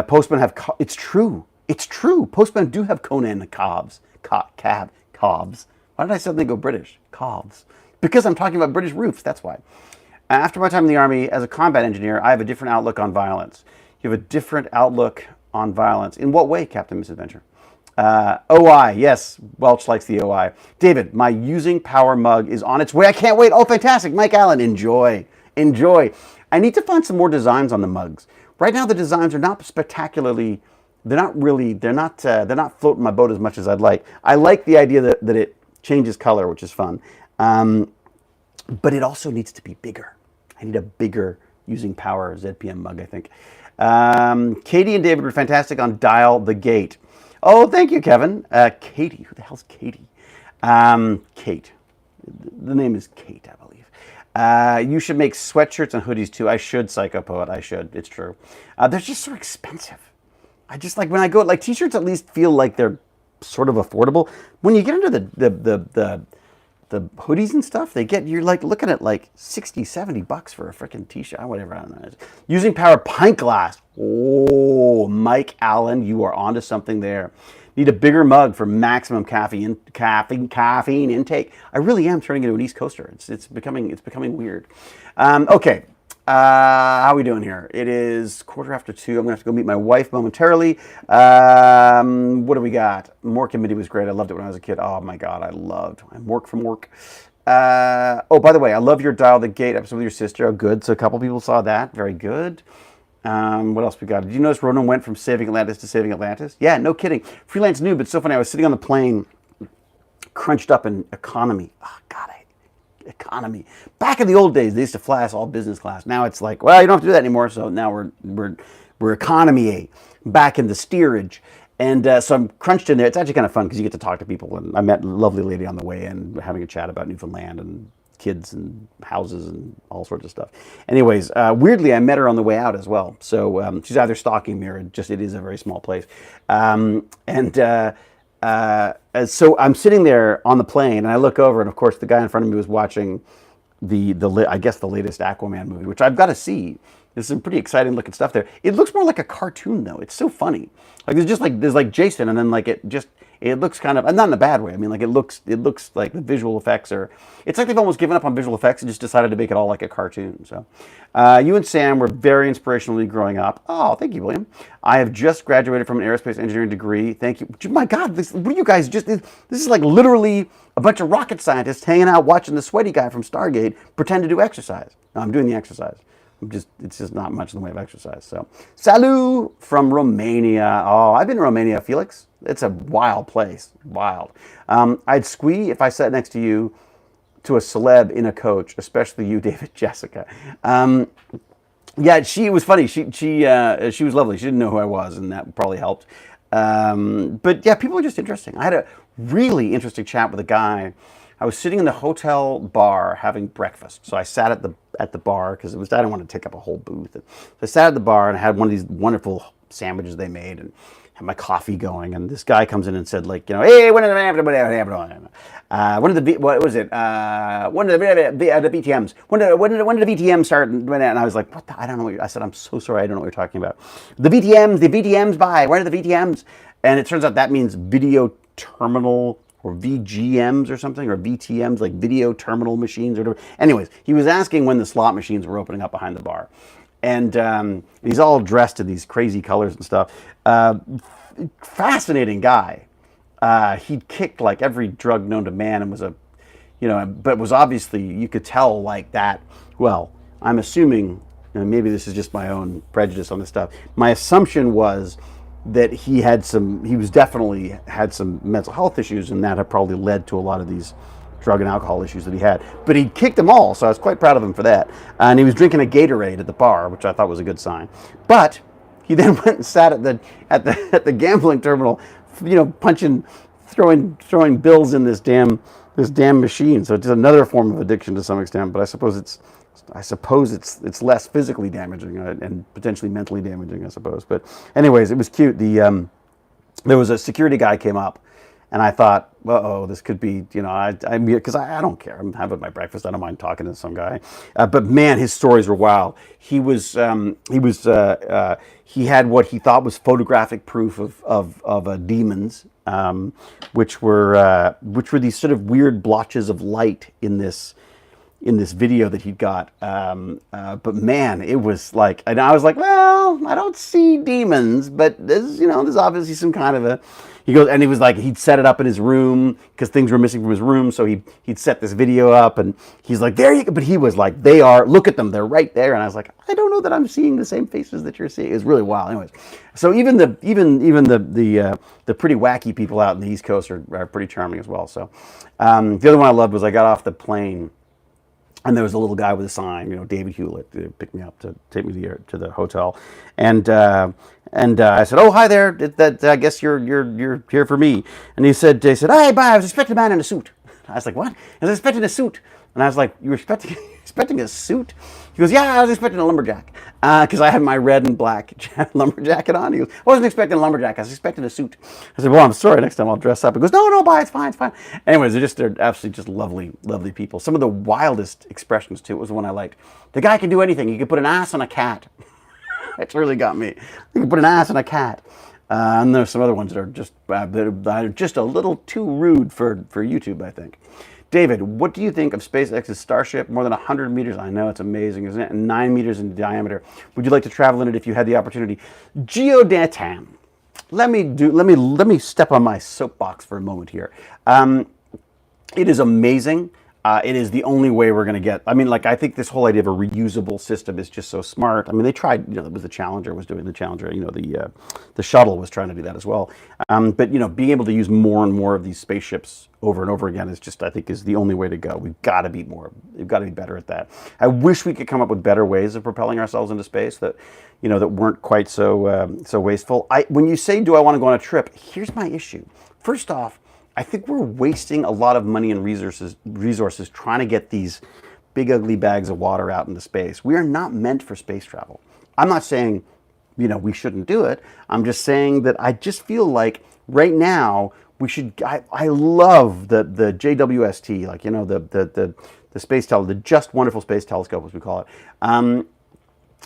Postmen have it's true. Postmen do have Conan cobs. Cobs. Why did I suddenly go British? Cobs. Because I'm talking about British roofs, that's why. After my time in the Army as a combat engineer, I have a different outlook on violence. You have a different outlook on violence. In what way, Captain Misadventure? OI, yes, Welch likes the OI. David, my using power mug is on its way. I can't wait. Oh, fantastic. Mike Allen, enjoy. I need to find some more designs on the mugs. Right now, the designs are not spectacularly... They're not floating my boat as much as I'd like. I like the idea that it changes color, which is fun. But it also needs to be bigger. I need a bigger using power ZPM mug, I think. Katie and David were fantastic on Dial the Gate. Oh, thank you, Kevin. Katie, who the hell's Katie? Kate. The name is Kate, I believe. You should make sweatshirts and hoodies too. I should, Psycho Poet. I should. It's true. They're just so expensive. I just like when I go, like t-shirts at least feel like they're sort of affordable. When you get into the hoodies and stuff, you're like looking at like 60, 70 bucks for a freaking t-shirt, whatever. I don't know. Using power pint glass. Oh, Mike Allen, you are onto something there. Need a bigger mug for maximum caffeine intake. I really am turning into an East Coaster. It's becoming weird. Okay. How are we doing here? It is 2:15. I'm going to have to go meet my wife momentarily. What do we got? Mork and Mindy was great. I loved it when I was a kid. Oh my God, I'm Mork from Mork. Oh, by the way, I love your Dial the Gate episode with your sister. Oh, good. So a couple people saw that. Very good. What else we got? Did you notice Ronan went from Saving Atlantis to Saving Atlantis? Yeah, no kidding. Freelance noob, but so funny. I was sitting on the plane, crunched up in economy. Oh, God, economy. Back in the old days, they used to fly us all business class. Now it's like, well, you don't have to do that anymore. So now we're economy back in the steerage. And so I'm crunched in there. It's actually kind of fun because you get to talk to people. And I met a lovely lady on the way in, having a chat about Newfoundland and kids and houses and all sorts of stuff. Anyways, weirdly, I met her on the way out as well. So she's either stalking me or it is a very small place. So I'm sitting there on the plane, and I look over, and of course, the guy in front of me was watching I guess the latest Aquaman movie, which I've got to see. There's some pretty exciting looking stuff there. It looks more like a cartoon, though. It's so funny. Like there's like Jason, and then like It looks kind of, and not in a bad way. I mean, like it looks like the visual effects are. It's like they've almost given up on visual effects and just decided to make it all like a cartoon. So, you and Sam were very inspirationally growing up. Oh, thank you, William. I have just graduated from an aerospace engineering degree. Thank you. My God, what are you guys just? This is like literally a bunch of rocket scientists hanging out watching the sweaty guy from Stargate pretend to do exercise. No, I'm doing the exercise. It's just not much in the way of exercise. So, salut from Romania. Oh, I've been to Romania, Felix. It's a wild place. Wild. I'd squee if I sat next to you to a celeb in a coach, especially you, David Jessica. Yeah, it was funny. She was lovely. She didn't know who I was, and that probably helped. But yeah, people are just interesting. I had a really interesting chat with a guy. I was sitting in the hotel bar having breakfast. So I sat at the bar because I didn't want to take up a whole booth. So I sat at the bar and I had one of these wonderful sandwiches they made and had my coffee going. And this guy comes in and said, like, hey, what are the VTMs? When did the VTMs start? And I was like, what the? I don't know. I said, I'm so sorry. I don't know what you're talking about. The VTMs by. Where are the VTMs? And it turns out that means video terminal or VGMs or something, or VTMs, like video terminal machines or whatever. Anyways, he was asking when the slot machines were opening up behind the bar. And he's all dressed in these crazy colors and stuff. Fascinating guy. He'd kicked like every drug known to man and was but was obviously, you could tell like that. Well, I'm assuming, maybe this is just my own prejudice on this stuff. My assumption was that he was definitely had some mental health issues, and that had probably led to a lot of these drug and alcohol issues that he had. But he kicked them all, so I was quite proud of him for that. And he was drinking a Gatorade at the bar, which I thought was a good sign. But he then went and sat at the gambling terminal, throwing bills in this damn machine. So it's another form of addiction to some extent. But I suppose it's less physically damaging and potentially mentally damaging, I suppose. But anyways, it was cute. There was a security guy came up, and I thought, this could be, because I don't care. I'm having my breakfast. I don't mind talking to some guy. But man, his stories were wild. He had what he thought was photographic proof of demons, which were these sort of weird blotches of light in this video that he'd got. But man, it was like, and I was like, well, I don't see demons, but there's obviously some kind of a, he goes, and he was like, he'd set it up in his room because things were missing from his room. So he'd set this video up and he's like, there you go. But he was like, look at them. They're right there. And I was like, I don't know that I'm seeing the same faces that you're seeing. It was really wild. Anyways. So even the pretty wacky people out in the East Coast are pretty charming as well. So, the other one I loved was I got off the plane, and there was a little guy with a sign, David Hewlett, picked me up to take me to the hotel, and I said, "Oh, hi there. I guess you're here for me." And they said, "Hey, bye. I was expecting a man in a suit." I was like, "What?" I was expecting a suit, and I was like, "You were expecting a suit?" He goes, "Yeah, I was expecting a lumberjack, because I had my red and black lumberjack jacket on." He goes, "I wasn't expecting a lumberjack. I was expecting a suit." I said, "Well, I'm sorry. Next time I'll dress up." He goes, "No, bye. It's fine. It's fine." Anyways, they're absolutely just lovely, lovely people. Some of the wildest expressions too was the one I liked. The guy can do anything. He could put an ass on a cat. It's really got me. You can put an ass on a cat. And there's some other ones that are just a little too rude for YouTube, I think. David, what do you think of SpaceX's Starship? More than 100 meters. I know, it's amazing, isn't it? And 9 meters in diameter. Would you like to travel in it if you had the opportunity? Geodatam. Let me step on my soapbox for a moment here. It is amazing. It is the only way we're going to get. I mean, I think this whole idea of a reusable system is just so smart. I mean, they tried. It was the Challenger was doing the Challenger. The shuttle was trying to do that as well. But being able to use more and more of these spaceships over and over again is just, I think, is the only way to go. We've got to be more. We've got to be better at that. I wish we could come up with better ways of propelling ourselves into space that weren't quite so wasteful. When you say, do I want to go on a trip? Here's my issue. First off, I think we're wasting a lot of money and resources trying to get these big ugly bags of water out into space. We are not meant for space travel. I'm not saying, we shouldn't do it. I'm just saying that I just feel like right now we should. I love the JWST, the space the Just Wonderful Space Telescope, as we call it.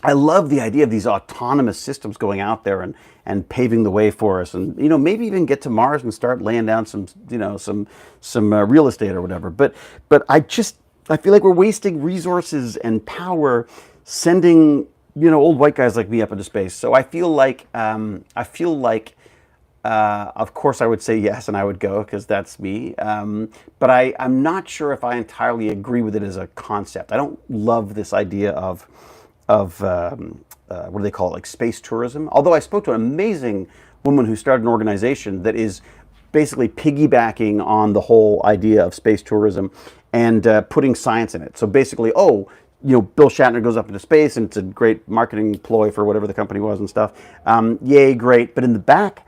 I love the idea of these autonomous systems going out there and paving the way for us, and maybe even get to Mars and start laying down some real estate or whatever. But I feel like we're wasting resources and power sending old white guys like me up into space. So of course I would say yes, and I would go because that's me. But I'm not sure if I entirely agree with it as a concept. I don't love this idea of what do they call it, like space tourism. Although I spoke to an amazing woman who started an organization that is basically piggybacking on the whole idea of space tourism and putting science in it. So basically, Bill Shatner goes up into space, and it's a great marketing ploy for whatever the company was and stuff. Yay, great! But in the back,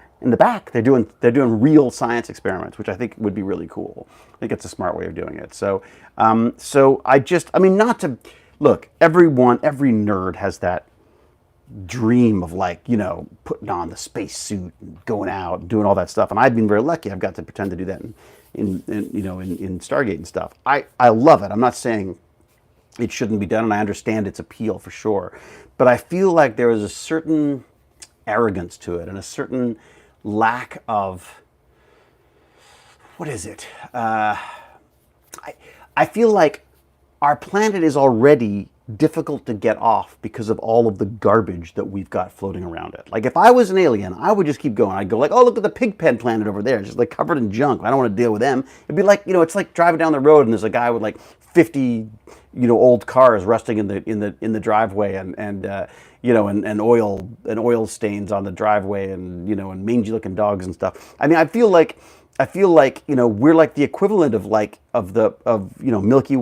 they're doing real science experiments, which I think would be really cool. I think it's a smart way of doing it. So, not to look. Every nerd has that dream of putting on the space suit and going out and doing all that stuff. And I've been very lucky. I've got to pretend to do that in Stargate and stuff. I love it. I'm not saying it shouldn't be done, and I understand its appeal for sure. But I feel like there is a certain arrogance to it and a certain lack of, what is it? I feel like our planet is already difficult to get off because of all of the garbage that we've got floating around it. Like if I was an alien, I would just keep going. I'd go like, oh, look at the Pigpen planet over there. It's just like covered in junk. I don't want to deal with them. It'd be like, it's like driving down the road and there's a guy with like 50, old cars rusting in the driveway and oil stains on the driveway and mangy looking dogs and stuff. I mean, I feel like we're like the equivalent of Milky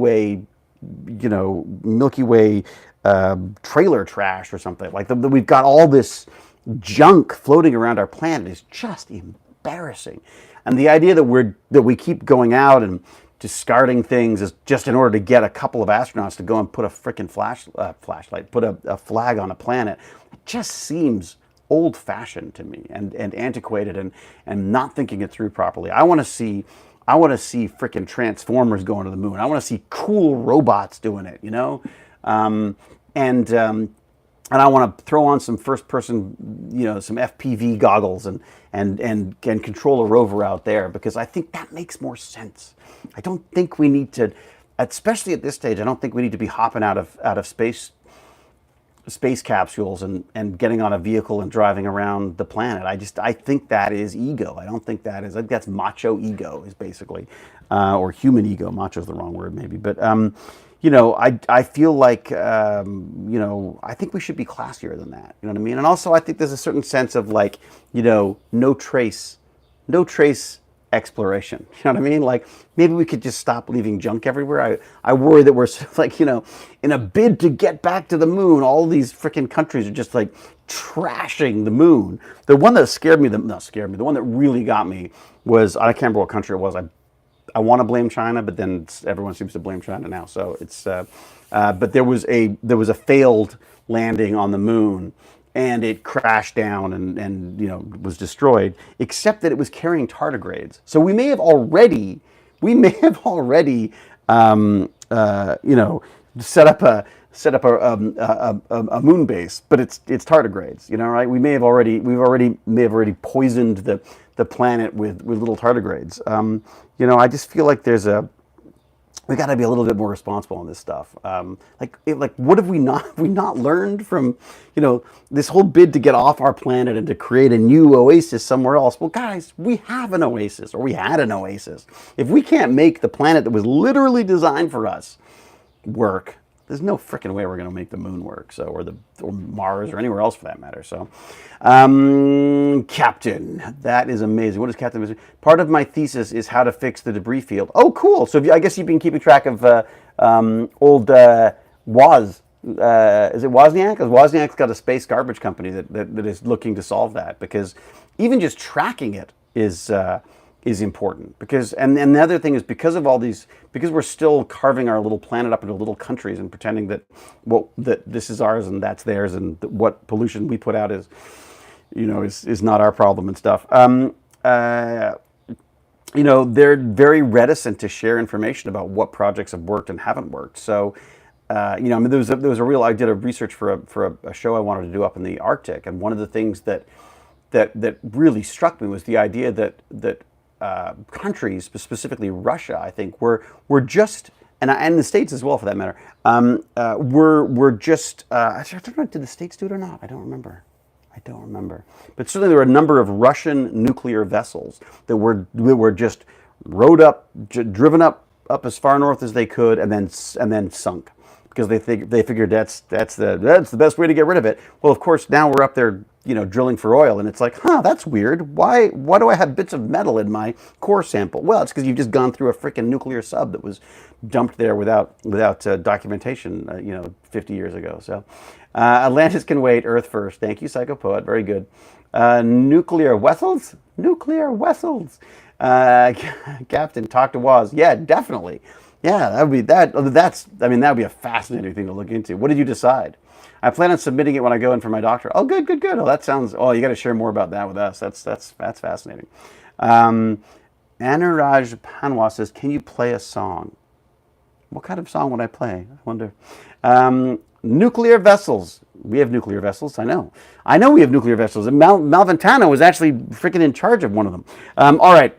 Way trailer trash or something. Like we've got all this junk floating around our planet is just embarrassing. And the idea that we keep going out and discarding things is just in order to get a couple of astronauts to go and put a freaking flashlight, put a flag on a planet, it just seems old-fashioned to me and antiquated and not thinking it through properly. I want to see freaking Transformers going to the moon. I want to see cool robots doing it, and I want to throw on some first-person, some FPV goggles and control a rover out there, because I think that makes more sense. I don't think we need to, especially at this stage, I don't think we need to be hopping out of space capsules and getting on a vehicle and driving around the planet. I think that is ego. I think that's macho ego is basically, or human ego. Macho is the wrong word maybe, but I feel like I think we should be classier than that. You know what I mean? And also I think there's a certain sense of no trace exploration. You know what I mean? Like maybe we could just stop leaving junk everywhere. I worry that we're sort of in a bid to get back to the moon, all these freaking countries are just like trashing the moon. The one that the one that really got me was, I can't remember what country it was. I want to blame China, but then everyone seems to blame China now. So it's but there was a failed landing on the moon, and it crashed down and was destroyed, except that it was carrying tardigrades. So we may have already set up a moon base, but it's tardigrades, right? We've already poisoned the planet with little tardigrades. I just feel like we got to be a little bit more responsible on this stuff. What have we not learned from, this whole bid to get off our planet and to create a new oasis somewhere else? Well, guys, we have an oasis, or we had an oasis. If we can't make the planet that was literally designed for us work, there's no freaking way we're going to make the moon work, or Mars, or anywhere else for that matter. So, Captain, that is amazing. What is Captain Mystery? Part of my thesis is how to fix the debris field. Oh, cool. So I guess you've been keeping track of old Woz. Is it Wozniak? Because Wozniak's got a space garbage company that is looking to solve that, because even just tracking it is important, because and the other thing is, because we're still carving our little planet up into little countries and pretending that this is ours and that's theirs, and what pollution we put out is not our problem and stuff. They're very reticent to share information about what projects have worked and haven't worked. So I mean, there was a real. I did a research for a show I wanted to do up in the Arctic, and one of the things that really struck me was the idea that countries, specifically Russia, I think, were just and the States as well, for that matter, were just. I don't know, did the States do it or not? I don't remember. But certainly there were a number of Russian nuclear vessels that were just rowed up, driven up as far north as they could, and then sunk, because they figured that's the best way to get rid of it. Well, of course, now we're up there, drilling for oil, and it's like, that's weird. Why do I have bits of metal in my core sample? Well, it's because you've just gone through a freaking nuclear sub that was dumped there without documentation, 50 years ago. So, Atlantis can wait. Earth first. Thank you, Psycho Poet. Very good. Nuclear vessels. Captain, talk to Woz. Yeah, definitely. Yeah, that would be that. That would be a fascinating thing to look into. What did you decide? I plan on submitting it when I go in for my doctor. Oh, good. Oh, that sounds. Oh, you got to share more about that with us. That's fascinating. Anuraj Panwa says, "Can you play a song?" What kind of song would I play? I wonder. Nuclear vessels. We have nuclear vessels. I know we have nuclear vessels. And Malventano was actually freaking in charge of one of them. All right.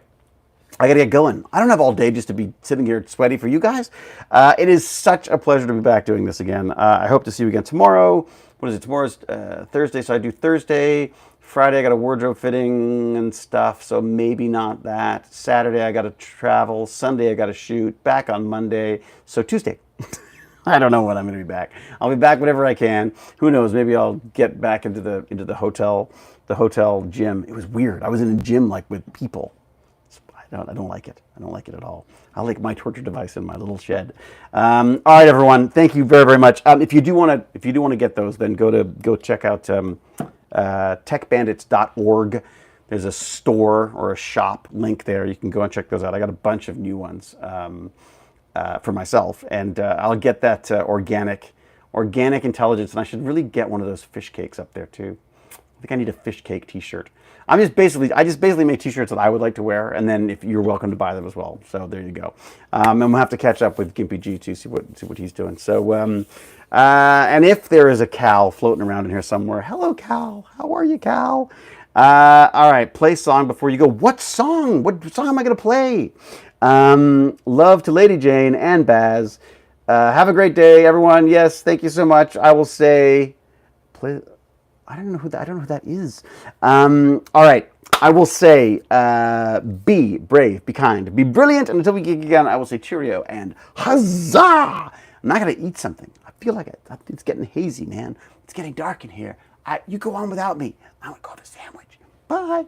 I got to get going. I don't have all day just to be sitting here sweaty for you guys. It is such a pleasure to be back doing this again. I hope to see you again tomorrow. What is it? Tomorrow's Thursday, so I do Thursday. Friday, I got a wardrobe fitting and stuff, so maybe not that. Saturday, I got to travel. Sunday, I got to shoot. Back on Monday. So Tuesday. I don't know when I'm going to be back. I'll be back whenever I can. Who knows? Maybe I'll get back into the hotel gym. It was weird. I was in a gym with people. I don't like it. I don't like it at all. I like my torture device in my little shed. All right, everyone. Thank you very, very much. If you do want to get those, then go check out techbandits.org. There's a store or a shop link there. You can go and check those out. I got a bunch of new ones for myself, and I'll get that organic intelligence, and I should really get one of those fish cakes up there too. I think I need a fish cake T-shirt. I just basically make T-shirts that I would like to wear, and then if you're welcome to buy them as well. So there you go. And we'll have to catch up with Gimpy G to see what he's doing. So and if there is a Cal floating around in here somewhere, hello Cal, how are you, Cal? All right, play song before you go. What song? What song am I going to play? Love to Lady Jane and Baz. Have a great day, everyone. Yes, thank you so much. I will say, play. I don't know who that is. All right. I will say, be brave, be kind, be brilliant. And until we get again, I will say cheerio and huzzah. I'm not going to eat something. I feel like it's getting hazy, man. It's getting dark in here. You go on without me. I'm going to go have a sandwich. Bye.